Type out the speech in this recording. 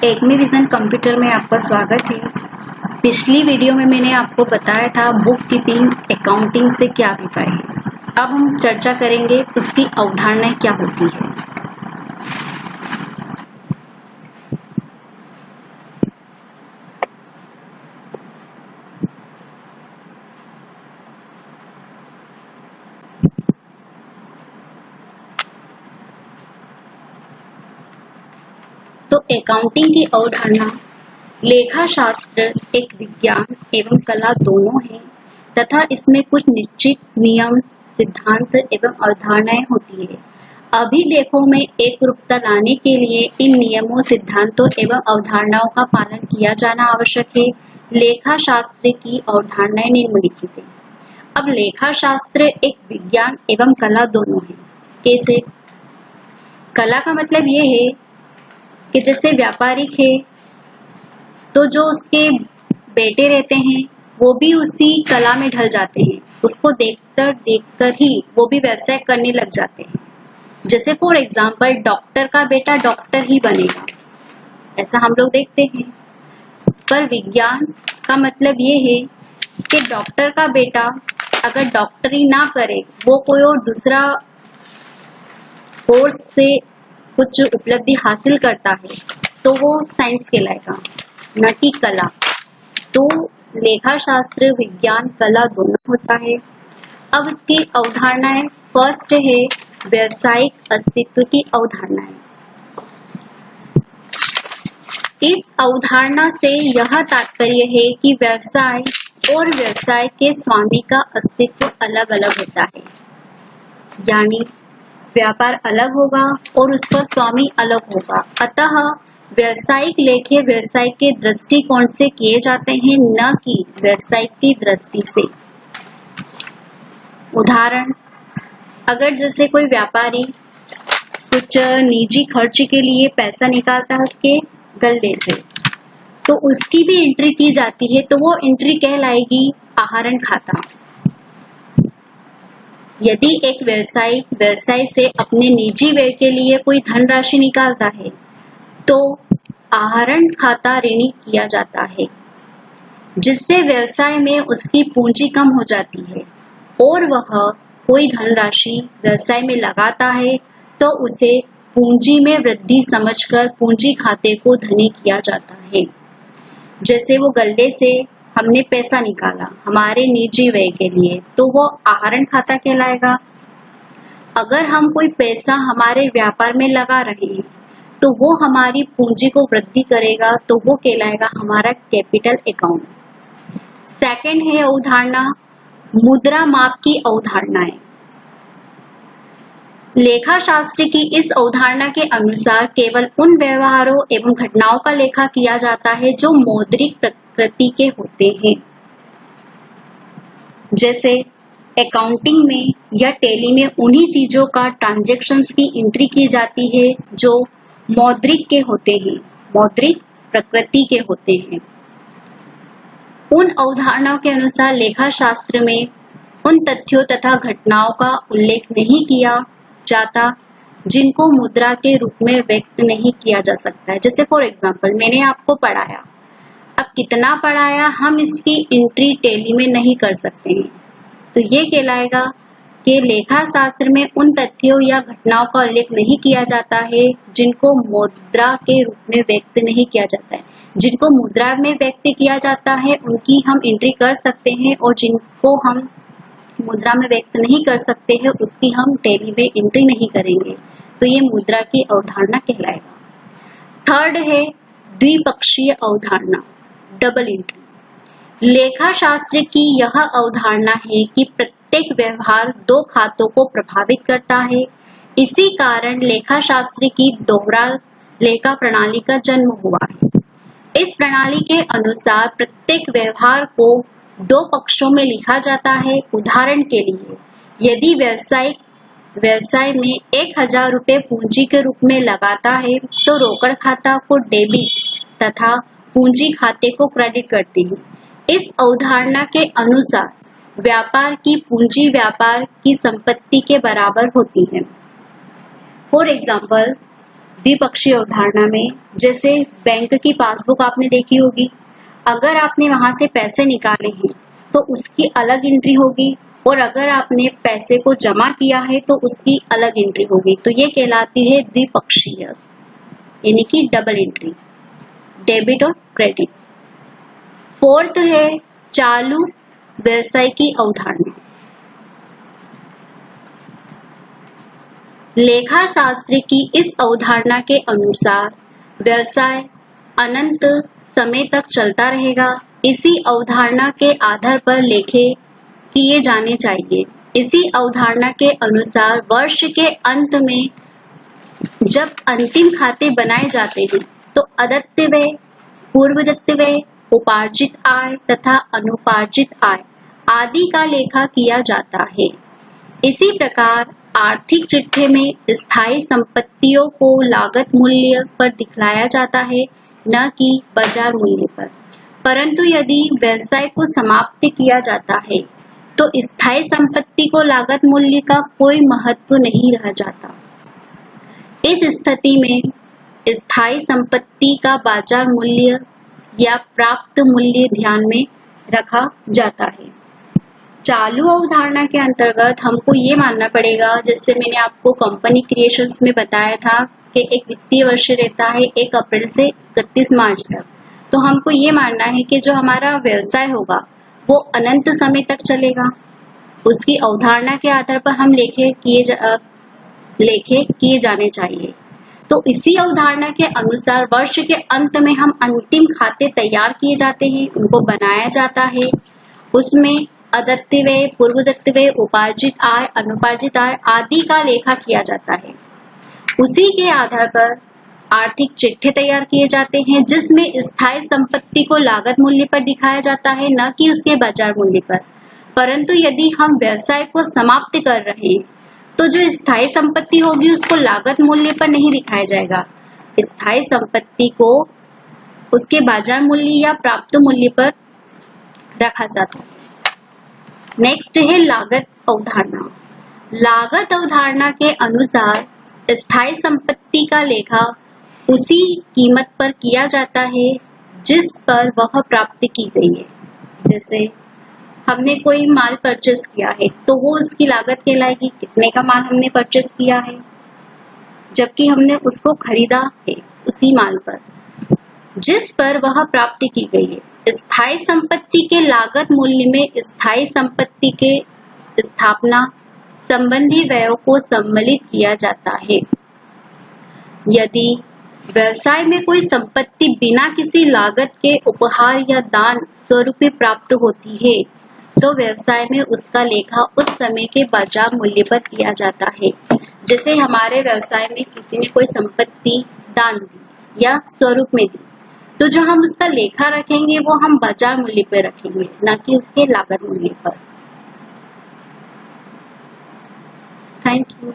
Acme vision computer में आपका स्वागत है। पिछली वीडियो में मैंने आपको बताया था बुक कीपिंग अकाउंटिंग से क्या अभिप्राय है। अब हम चर्चा करेंगे उसकी अवधारणाएं क्या होती है। तो अकाउंटिंग की अवधारणा, लेखा शास्त्र एक विज्ञान एवं कला दोनों है तथा इसमें कुछ निश्चित नियम, सिद्धांत एवं अवधारणाएं होती है। अभिलेखों में एक रूपता लाने के लिए इन नियमों, सिद्धांतों एवं अवधारणाओं का पालन किया जाना आवश्यक है। लेखा शास्त्र की अवधारणाएं निम्नलिखित है। अब लेखा शास्त्र एक विज्ञान एवं कला दोनों है। कैसे? कला का मतलब ये है कि जैसे व्यापारिक है तो जो उसके बेटे रहते हैं वो भी उसी कला में ढल जाते हैं, उसको देखकर ही वो भी व्यवसाय करने लग जाते हैं। जैसे फॉर एग्जाम्पल डॉक्टर का बेटा डॉक्टर ही बनेगा, ऐसा हम लोग देखते हैं। पर विज्ञान का मतलब ये है कि डॉक्टर का बेटा अगर डॉक्टरी ना करे, वो कोई और दूसरा कोर्स से कुछ उपलब्धि हासिल करता है तो वो साइंस कहलाएगा, न कि कला। तो लेखा शास्त्र विज्ञान कला दोनों होता है। अब इसकी अवधारणाएं, फर्स्ट है व्यवसायिक अस्तित्व की अवधारणाएं। इस अवधारणा से यह तात्पर्य है कि व्यवसाय और व्यवसाय के स्वामी का अस्तित्व अलग अलग होता है, यानी व्यापार अलग होगा और उसका स्वामी अलग होगा। अतः व्यवसायिक लेखे व्यवसाय के दृष्टिकोण से किए जाते हैं, न कि व्यवसाय की दृष्टि से। उदाहरण, अगर जैसे कोई व्यापारी कुछ निजी खर्च के लिए पैसा निकालता है उसके गल्ले से, तो उसकी भी एंट्री की जाती है, तो वो एंट्री कहलाएगी आहरण खाता। यदि एक व्यवसाय से अपने निजी व्यय के लिए कोई धनराशि निकालता है तो आहरण खाता ऋणी किया जाता है, जिससे व्यवसाय में उसकी पूंजी कम हो जाती है और वह कोई धनराशि व्यवसाय में लगाता है तो उसे पूंजी में वृद्धि समझकर पूंजी खाते को धनी किया जाता है। जैसे वो गल्ले से हमने पैसा निकाला हमारे निजी व्यय के लिए, तो वो आहरण खाता कहलाएगा। अगर हम कोई पैसा हमारे व्यापार में लगा रहे हैं तो वो हमारी पूंजी को वृद्धि करेगा, तो वो कहलाएगा हमारा कैपिटल अकाउंट। सेकंड है अवधारणा मुद्रा माप की अवधारणाएं। लेखा शास्त्र की इस अवधारणा के अनुसार केवल उन व्यवहारों एवं घटनाओं का लेखा किया जाता है जो मौद्रिक प्रकृति के होते हैं। जैसे अकाउंटिंग में या टैली में उन्हीं चीजों का ट्रांजैक्शंस की एंट्री की जाती है जो मौद्रिक के होते हैं, मौद्रिक प्रकृति के होते हैं। उन अवधारणाओं के अनुसार लेखा शास्त्र में उन तथ्यों तथा घटनाओं का उल्लेख नहीं किया जाता जिनको मुद्रा के रूप में व्यक्त नहीं किया जा सकता है। जैसे फॉर एग्जाम्पल मैंने आपको पढ़ाया, अब कितना पढ़ाया हम इसकी एंट्री टैली में नहीं कर सकते हैं, तो ये कहलाएगा कि लेखा शास्त्र में उन तथ्यों या घटनाओं का उल्लेख नहीं किया जाता है जिनको मुद्रा के रूप में व्यक्त नहीं किया जाता है। जिनको मुद्रा में व्यक्त किया जाता है उनकी हम एंट्री कर सकते हैं, और जिनको हम मुद्रा में व्यक्त नहीं कर सकते हैं उसकी हम टैली में एंट्री नहीं करेंगे, तो ये मुद्रा की अवधारणा कहलाएगा। थर्ड है द्विपक्षीय अवधारणा, डबल एंट्री। लेखा शास्त्र की यह अवधारणा है कि प्रत्येक व्यवहार दो खातों को प्रभावित करता है। इसी कारण लेखा शास्त्र की दोहरा लेखा प्रणाली का जन्म हुआ है। इस प्रणाली के अनुसार प्रत्येक व्यवहार को दो पक्षों में लिखा जाता है। उदाहरण के लिए, यदि व्यवसाय में 1000 रुपये पूंजी के रूप में लगाता है तो रोकड़ खाता को डेबिट तथा पूंजी खाते को क्रेडिट करते हैं। इस अवधारणा के अनुसार व्यापार की पूंजी व्यापार की संपत्ति के बराबर होती है। फॉर एग्जाम्पल, द्विपक्षीय अवधारणा में, जैसे बैंक की पासबुक आपने देखी होगी, अगर आपने वहां से पैसे निकाले हैं तो उसकी अलग एंट्री होगी, और अगर आपने पैसे को जमा किया है तो उसकी अलग एंट्री होगी। तो ये कहलाती है द्विपक्षीय, यानी कि डबल एंट्री, डेबिट और क्रेडिट। फोर्थ है चालू व्यवसाय की अवधारणा। लेखा शास्त्र की इस अवधारणा के अनुसार व्यवसाय अनंत समय तक चलता रहेगा। इसी अवधारणा के आधार पर लेखे किए जाने चाहिए। इसी अवधारणा के अनुसार वर्ष के अंत में जब अंतिम खाते बनाए जाते हैं तो अदत्त व्यय, पूर्वदत्त व्यय, उपार्जित आय तथा अनुपार्जित आय आदि का लेखा किया जाता है। इसी प्रकार आर्थिक चिट्ठे में स्थायी संपत्तियों को लागत मूल्य पर दिखलाया जाता है, न कि बाजार मूल्य पर। परंतु यदि व्यवसाय को समाप्त किया जाता है तो स्थायी संपत्ति को लागत मूल्य का कोई महत्व नहीं रह जाता। इस स्थिति में स्थायी संपत्ति का बाजार मूल्य या प्राप्त मूल्य ध्यान में रखा जाता है। चालू अवधारणा के अंतर्गत हमको ये मानना पड़ेगा, जैसे मैंने आपको कंपनी क्रिएशंस में बताया था कि एक वित्तीय वर्ष रहता है 1 अप्रैल से 31 मार्च तक। तो हमको ये मानना है कि जो हमारा व्यवसाय होगा वो अनंत समय तक चलेगा। उसकी अवधारणा के आधार पर हम लेखे किए जाने चाहिए। तो इसी अवधारणा के अनुसार वर्ष के अंत में हम अंतिम खाते तैयार किए जाते हैं, उनको बनाया जाता है। उसमें अदत्त व्यय, पूर्वदत्त व्यय, उपार्जित आय, अनुपार्जित आय आदि का लेखा किया जाता है। उसी के आधार पर आर्थिक चिट्ठे तैयार किए जाते हैं, जिसमें स्थायी संपत्ति को लागत मूल्य पर दिखाया जाता है, न कि उसके बाजार मूल्य पर। परंतु यदि हम व्यवसाय को समाप्त कर रहे हैं तो जो स्थायी संपत्ति होगी उसको लागत मूल्य पर नहीं दिखाया जाएगा। स्थायी संपत्ति को उसके बाजार मूल्य या प्राप्त मूल्य पर रखा जाता है। नेक्स्ट है लागत अवधारणा। लागत अवधारणा के अनुसार स्थायी संपत्ति का लेखा उसी कीमत पर किया जाता है जिस पर वह प्राप्त की गई है। जैसे हमने कोई माल परचेस किया है तो वो उसकी लागत कहलाएगी, कितने का माल हमने परचेस किया है, जबकि हमने उसको खरीदा है उसी माल पर जिस पर वह प्राप्ति की गई है। स्थायी संपत्ति के लागत मूल्य में स्थायी संपत्ति के स्थापना संबंधी व्ययों को सम्मिलित किया जाता है। यदि व्यवसाय में कोई संपत्ति बिना किसी लागत के उपहार या दान स्वरूप प्राप्त होती है तो व्यवसाय में उसका लेखा उस समय के बाजार मूल्य पर किया जाता है। जैसे हमारे व्यवसाय में किसी ने कोई संपत्ति दान दी या स्वरूप में दी, तो जो हम उसका लेखा रखेंगे वो हम बाजार मूल्य पर रखेंगे, न कि उसके लागत मूल्य पर। Thank you.